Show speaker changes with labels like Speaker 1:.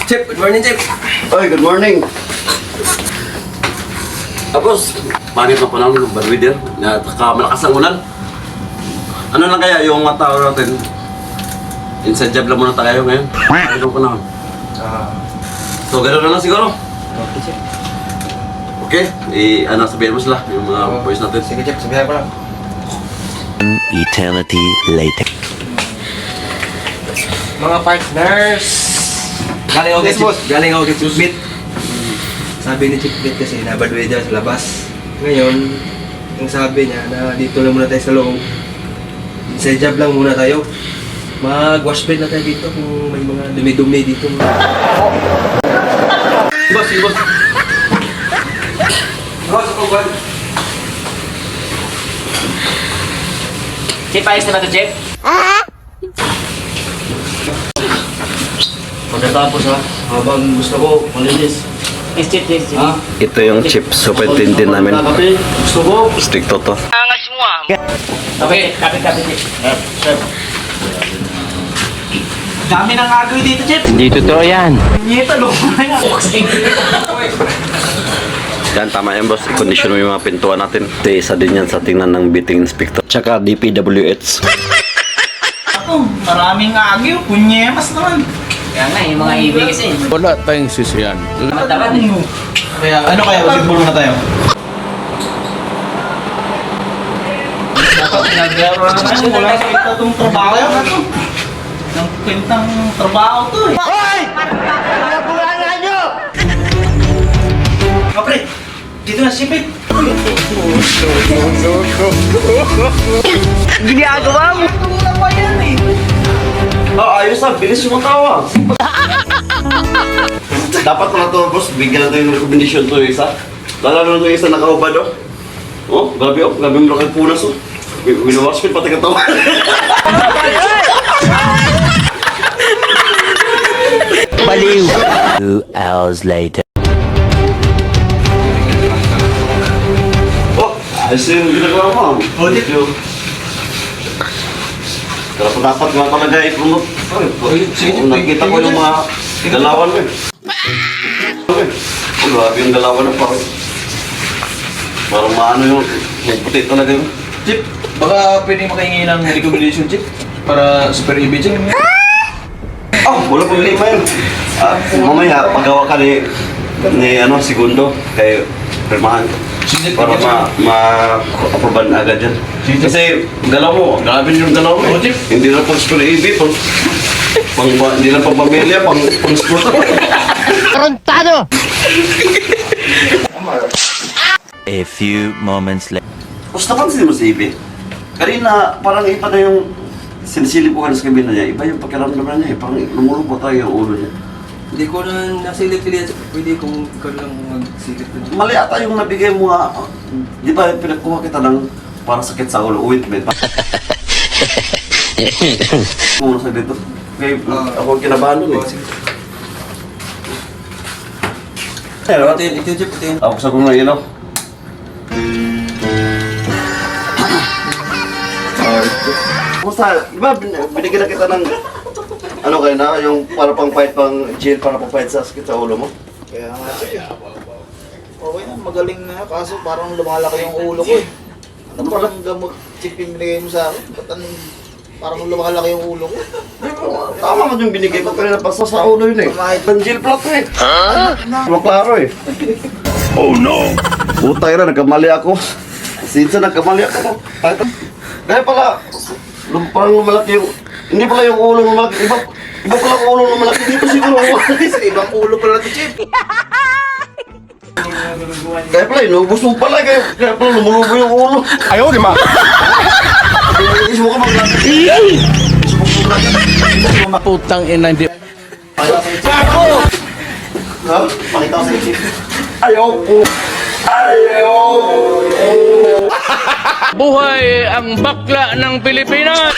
Speaker 1: Chip, good morning, Chip.
Speaker 2: Oy, good morning. Tapos, pangit na panahon ng bad weather, malakas ang ulan. Ano lang kaya yung mga tao natin? Inside job lang muna tayo ngayon. Pangit ang panahon. So, gano'n na lang siguro.
Speaker 1: Okay, Chip.
Speaker 2: Okay, sabihin mo sila, yung mga boys natin.
Speaker 1: Sige, Chip, sabihan ko lang.
Speaker 3: Eternity later.
Speaker 1: Mga partners, galing ako kay Chip, galing ako kay Chip Beat. Sabi ni Chip Beat kasi nabad weather sa labas. Ngayon, yung sabi niya na dito lang muna tayo sa loob. Sa job lang muna tayo. Mag-wash bed na tayo dito kung may mga dumi-dumi dito. Boss, boss. Boss, ako ba?
Speaker 4: Chip, ayos na ba ito, Chip?
Speaker 2: Pagkatapos habang gusto ko, malinis.
Speaker 4: Yes, Chip, yes, Chip.
Speaker 2: Ito yung chip superintendent namin. Gusto ko. Stricto to.
Speaker 4: Okay, kapit, Chip. Chip.
Speaker 1: Dami ng agaw dito, Chip.
Speaker 3: Hindi totoo yan.
Speaker 1: Nyeta, loko na yan.
Speaker 2: Yan, tama yan boss. I-condition mo yung mga pintuan natin. Ito isa din yan sa tingnan ng biting inspector. Tsaka DPWH.
Speaker 1: Ako, maraming agaw. Kunyemas naman.
Speaker 4: Kaya nga, yung mga ibig kasi.
Speaker 5: Wala tayong sisiyan.
Speaker 4: Tamad-tamad eh.
Speaker 1: Kaya, ano kaya? Basketball muna tayo. Dapat nag-laro na tayo. Wala sa kita itong trabaho yan. Ang kwentang trabaho to eh. Hoy! Nabulangan nyo! Kapre, dito na sipit.
Speaker 4: Ginagawa mo!
Speaker 1: Natulang pa yan eh.
Speaker 2: Ayos na. Bilis yung mga tawa. Dapat pala to boss. Bigyan natin yung recommendation to yung isa. Lalo na yung isa nakaubad oh. Oh, grabe oh. Grabe mo lang punas oh. Winawash ko pati katawa.
Speaker 3: Baliw. 2 hours later.
Speaker 2: Oh, ayos yung ginagawa mo.
Speaker 1: Oh, di.
Speaker 2: Dapat nga talaga i-promote. Nakita ko yung mga galawan mo eh. Oh, grabe yung galawan na parang. Parang maano yung puti talaga yung.
Speaker 1: Chip, baka pwedeng makahingi ng recommendation, Chip? Para super EB, Chip?
Speaker 2: Oh, wala problema yun. Mamaya, pagawa ka ni Segundo kay Permahan. Para ma-aproban agad yan. Kasi galaw mo, grabe yung galaw mo eh. Hindi na pang super EB, hindi na pang pamilya, pang sport.
Speaker 3: Tarantado! A few moments later.
Speaker 2: Gusto napansin mo si EB? Kanina, parang iba na yung sinisilip ko sa kabina niya. Iba yung pakiramdaman niya eh. Parang lumulubot tayo yung ulo niya.
Speaker 1: Hindi ko na nasilip-silip. Pwede kung ikaw lang magsilip ko.
Speaker 2: Mali ata yung nabigay mo nga. Di ba pinagkuha kita ng para sakit sa ulo, ointment. Muna sa dito. Kaya ako kinabahan nun eh.
Speaker 1: Ito, Chip, ito yun.
Speaker 2: Ako sa kong ilaw. Kumusta? Di ba binigyan na kita ng ano kayo na, yung para pang fight pang jail, para pang fight sa sakit sa ulo mo?
Speaker 6: Kaya nga siya. Okay na, magaling na. Kaso parang lumalaki yung ulo ko eh. Ano ba ang gamot chip yung binigay mo sa akin? Ba't parang lumalaki yung ulo ko?
Speaker 2: Tama man yung binigay ko kanina pa sa ulo yun eh. Pang jail plot eh. Maklaro eh. Oh no! Putay na, nagkamali ako. Sinsa nagkamali ako. Kaya pala, parang lumalaki yung... Hindi pala yung ulo lumalaki. Iba pala yung ulo lumalaki dito siguro.
Speaker 6: Sa ibang ulo pala ito, Chip.
Speaker 2: Kaya pala, inubos mo pala. Kaya pala lumulubo yung ulo.
Speaker 5: Ayaw, di ma.
Speaker 2: Iis mo ka maglaki.
Speaker 5: Putang ina, hindi.
Speaker 2: Ha? Pakita ko sa isip. Ayaw po. Ayaw po.
Speaker 5: Buhay ang bakla ng Pilipinas!